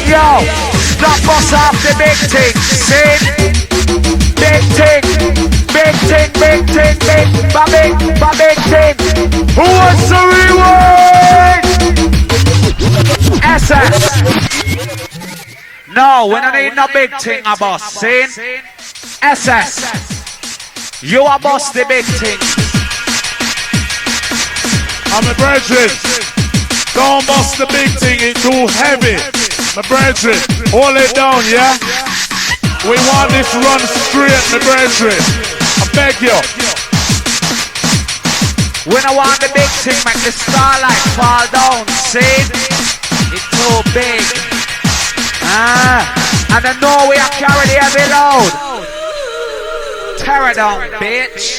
Yo, stop us off the big thing. See? Big thing. Big thing, big thing, big thing. Who wants to rewind? SS. No, we don't need no big thing, a boss. See? SS. You are boss the big thing. I'm a brethren. Don't bust the big thing, it's too heavy. My brethren, hold it down, yeah? We want this run straight, my brethren. I beg you. We don't want the big thing, make the starlight fall down. See? It's too big. And I know we are carrying the heavy load. Tear it down, bitch.